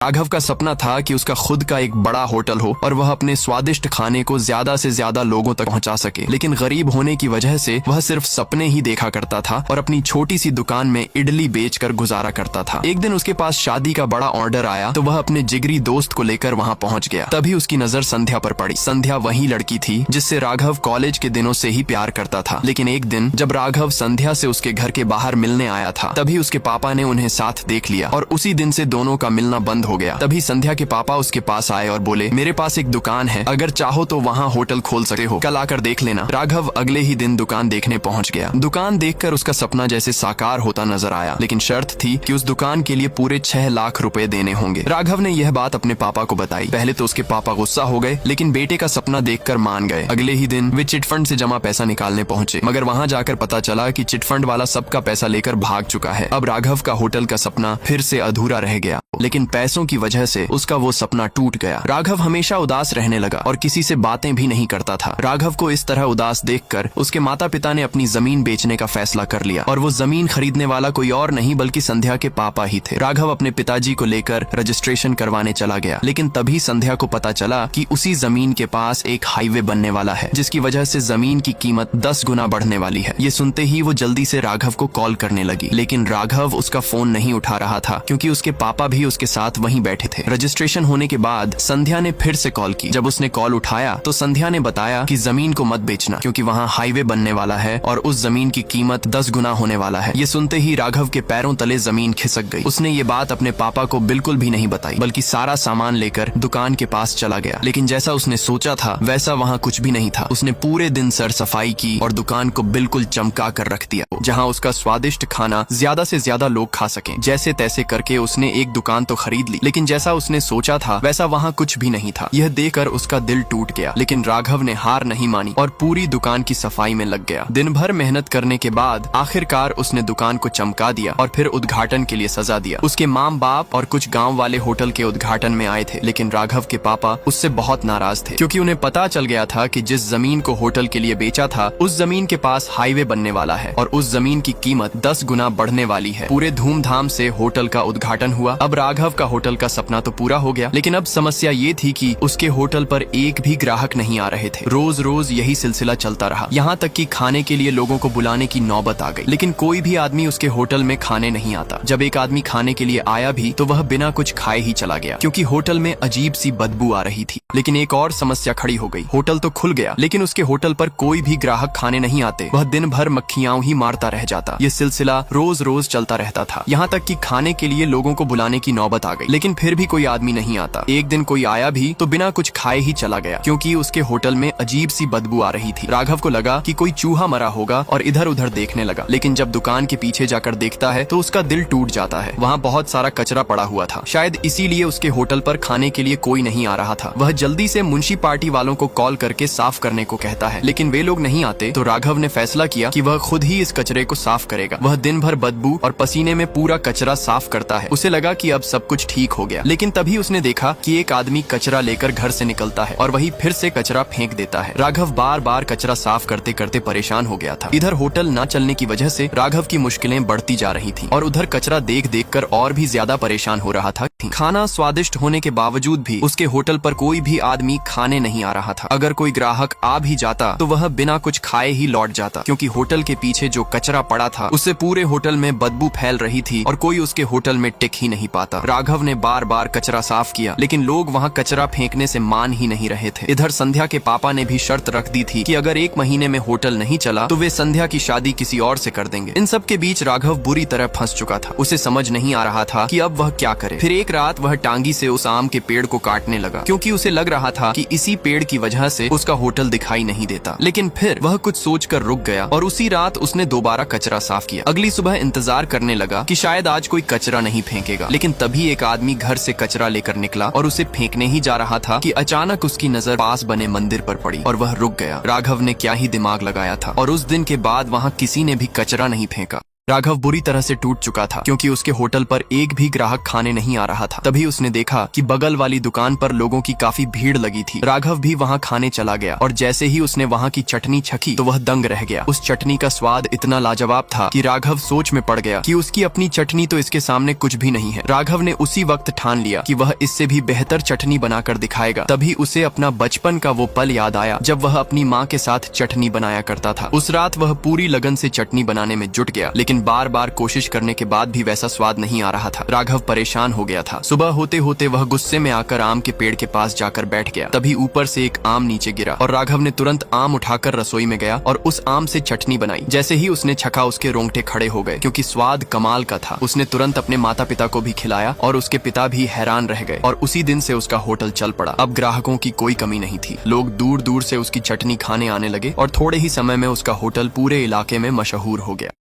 राघव का सपना था कि उसका खुद का एक बड़ा होटल हो और वह अपने स्वादिष्ट खाने को ज्यादा से ज्यादा लोगों तक पहुंचा सके, लेकिन गरीब होने की वजह से वह सिर्फ सपने ही देखा करता था और अपनी छोटी सी दुकान में इडली बेचकर गुजारा करता था। एक दिन उसके पास शादी का बड़ा ऑर्डर आया तो वह अपने जिगरी दोस्त को लेकर वहां पहुंच गया। तभी उसकी नजर संध्या पर पड़ी। संध्या वही लड़की थी जिससे राघव कॉलेज के दिनों से ही प्यार करता था। लेकिन एक दिन जब राघव संध्या से उसके घर के बाहर मिलने आया था, तभी उसके पापा ने उन्हें साथ देख लिया और उसी दिन से दोनों का मिलना बंद हो गया। तभी संध्या के पापा उसके पास आए और बोले, मेरे पास एक दुकान है, अगर चाहो तो वहाँ होटल खोल सकते हो, कल आकर देख लेना। राघव अगले ही दिन दुकान देखने पहुँच गया। दुकान देखकर उसका सपना जैसे साकार होता नजर आया, लेकिन शर्त थी कि उस दुकान के लिए पूरे 6 लाख रुपए देने होंगे। राघव ने यह बात अपने पापा को बताई। पहले तो उसके पापा गुस्सा हो गए, लेकिन बेटे का सपना देखकर मान गए। अगले ही दिन वे चिटफंड से जमा पैसा निकालने पहुंचे, मगर वहां जाकर पता चला कि चिटफंड वाला सबका पैसा लेकर भाग चुका है। अब राघव का होटल का सपना फिर से अधूरा रह गया, लेकिन पैसों की वजह से उसका वो सपना टूट गया। राघव हमेशा उदास रहने लगा और किसी से बातें भी नहीं करता था। राघव को इस तरह उदास देखकर उसके माता पिता ने अपनी जमीन बेचने का फैसला कर लिया और वो जमीन खरीदने वाला कोई और नहीं बल्कि संध्या के पापा ही थे। राघव अपने पिताजी को लेकर रजिस्ट्रेशन करवाने चला गया, लेकिन तभी संध्या को पता चला कि उसी जमीन के पास एक हाईवे बनने वाला है, जिसकी वजह से जमीन की कीमत 10 गुना बढ़ने वाली है। ये सुनते ही वो जल्दी से राघव को कॉल करने लगी, लेकिन राघव उसका फोन नहीं उठा रहा था क्योंकि उसके पापा भी उसके साथ वहीं बैठे थे। रजिस्ट्रेशन होने के बाद संध्या ने फिर से कॉल की। जब उसने कॉल उठाया तो संध्या ने बताया कि जमीन को मत बेचना क्योंकि वहाँ हाईवे बनने वाला है और उस जमीन की कीमत 10 गुना होने वाला है। ये सुनते ही राघव के पैरों तले जमीन खिसक गई। उसने ये बात अपने पापा को बिल्कुल भी नहीं बताई, बल्कि सारा सामान लेकर दुकान के पास चला गया। लेकिन जैसा उसने सोचा था वैसा वहाँ कुछ भी नहीं था। उसने पूरे दिन सर सफाई की और दुकान को बिल्कुल चमका कर रख दिया, जहाँ उसका स्वादिष्ट खाना ज्यादा से ज्यादा लोग खा सकें। जैसे तैसे करके उसने एक दुकान तो खरीद ली, लेकिन जैसा उसने सोचा था वैसा वहाँ कुछ भी नहीं था। यह देखकर उसका दिल टूट गया, लेकिन राघव ने हार नहीं मानी और पूरी दुकान की सफाई में लग गया। दिन भर मेहनत करने के बाद आखिरकार उसने दुकान को चमका दिया और फिर उद्घाटन के लिए सजा दिया। उसके माम बाप और कुछ गांव वाले होटल के उद्घाटन में आए थे, लेकिन राघव के पापा उससे बहुत नाराज थे क्योंकि उन्हें पता चल गया था कि जिस जमीन को होटल के लिए बेचा था उस जमीन के पास हाईवे बनने वाला है और उस जमीन की कीमत 10 गुना बढ़ने वाली है। पूरे धूमधाम से होटल का उद्घाटन हुआ। अब राघव का होटल का सपना तो पूरा हो गया, लेकिन अब समस्या ये थी कि उसके होटल पर एक भी ग्राहक नहीं आ रहे थे। रोज रोज यही सिलसिला चलता रहा, यहाँ तक कि खाने के लिए लोगों को बुलाने की नौबत आ गई, लेकिन कोई भी आदमी उसके होटल में खाने नहीं आता। जब एक आदमी खाने के लिए आया भी तो वह बिना कुछ खाए ही चला गया क्योंकि होटल में अजीब सी बदबू आ रही थी। लेकिन एक और समस्या खड़ी हो गई। होटल तो खुल गया, लेकिन उसके होटल पर कोई भी ग्राहक खाने नहीं आते। वह दिन भर मक्खियां ही मारता रह जाता। ये सिलसिला रोज रोज चलता रहता था, यहाँ तक कि खाने के लिए लोगों को बुलाने की नौबत आ गई, लेकिन फिर भी कोई आदमी नहीं आता। एक दिन कोई आया भी तो बिना कुछ खाए ही चला गया क्योंकि उसके होटल में अजीब सी बदबू आ रही थी। राघव को लगा कि कोई चूहा मरा होगा और इधर उधर देखने लगा, लेकिन जब दुकान के पीछे जाकर देखता है तो उसका दिल टूट जाता है। वहाँ बहुत सारा कचरा पड़ा हुआ था, शायद इसीलिए उसके होटल पर खाने के लिए कोई नहीं आ रहा था। वह जल्दी से मुंशी पार्टी वालों को कॉल करके साफ करने को कहता है, लेकिन वे लोग नहीं आते तो राघव ने फैसला किया कि वह खुद ही इस कचरे को साफ करेगा। वह दिन भर बदबू और पसीने में पूरा कचरा साफ करता है। उसे लगा कि अब सब कुछ ठीक हो गया, लेकिन तभी उसने देखा कि एक आदमी कचरा लेकर घर से निकलता है और वही फिर से कचरा फेंक देता है। राघव बार बार कचरा साफ करते करते परेशान हो गया था। इधर होटल न चलने की वजह से राघव की मुश्किलें बढ़ती जा रही थी और उधर कचरा देख देख कर और भी ज्यादा परेशान हो रहा था। खाना स्वादिष्ट होने के बावजूद भी उसके होटल पर कोई भी आदमी खाने नहीं आ रहा था। अगर कोई ग्राहक आ भी जाता तो वह बिना कुछ खाए ही लौट जाता क्योंकि होटल के पीछे जो कचरा पड़ा था उससे पूरे होटल में बदबू फैल रही थी और कोई उसके होटल में टिक ही नहीं पाता। राघव ने बार बार कचरा साफ किया, लेकिन लोग वहाँ कचरा फेंकने से मान ही नहीं रहे थे। इधर संध्या के पापा ने भी शर्त रख दी थी कि अगर 1 महीने में होटल नहीं चला तो वे संध्या की शादी किसी और से कर देंगे। इन सब के बीच राघव बुरी तरह फंस चुका था। उसे समझ नहीं आ रहा था कि अब वह क्या करे। फिर एक रात वह टांगी से उस आम के पेड़ को काटने लगा क्योंकि उसे लग रहा था कि इसी पेड़ की वजह से उसका होटल दिखाई नहीं देता। लेकिन फिर वह कुछ सोचकर रुक गया और उसी रात उसने दोबारा कचरा साफ किया। अगली सुबह इंतजार करने लगा कि शायद आज कोई कचरा नहीं फेंकेगा, लेकिन तभी एक आदमी घर से कचरा लेकर निकला और उसे फेंकने ही जा रहा था कि अचानक उसकी नजर पास बने मंदिर पर पड़ी और वह रुक गया। राघव ने क्या ही दिमाग लगाया था और उस दिन के बाद वहाँ किसी ने भी कचरा नहीं फेंका। राघव बुरी तरह से टूट चुका था क्योंकि उसके होटल पर एक भी ग्राहक खाने नहीं आ रहा था। तभी उसने देखा कि बगल वाली दुकान पर लोगों की काफी भीड़ लगी थी। राघव भी वहां खाने चला गया और जैसे ही उसने वहां की चटनी चखी तो वह दंग रह गया। उस चटनी का स्वाद इतना लाजवाब था कि राघव सोच में पड़ गया कि उसकी अपनी चटनी तो इसके सामने कुछ भी नहीं है। राघव ने उसी वक्त ठान लिया कि वह इससे भी बेहतर चटनी बनाकर दिखाएगा। तभी उसे अपना बचपन का वो पल याद आया जब वह अपनी माँ के साथ चटनी बनाया करता था। उस रात वह पूरी लगन से चटनी बनाने में जुट गया, लेकिन बार बार कोशिश करने के बाद भी वैसा स्वाद नहीं आ रहा था। राघव परेशान हो गया था। सुबह होते होते वह गुस्से में आकर आम के पेड़ के पास जाकर बैठ गया। तभी ऊपर से एक आम नीचे गिरा और राघव ने तुरंत आम उठाकर रसोई में गया और उस आम से चटनी बनाई। जैसे ही उसने छका उसके रोंगटे खड़े हो गए क्योंकि स्वाद कमाल का था। उसने तुरंत अपने माता पिता को भी खिलाया और उसके पिता भी हैरान रह गए और उसी दिन से उसका होटल चल पड़ा। अब ग्राहकों की कोई कमी नहीं थी। लोग दूर दूर से उसकी चटनी खाने आने लगे और थोड़े ही समय में उसका होटल पूरे इलाके में मशहूर हो गया।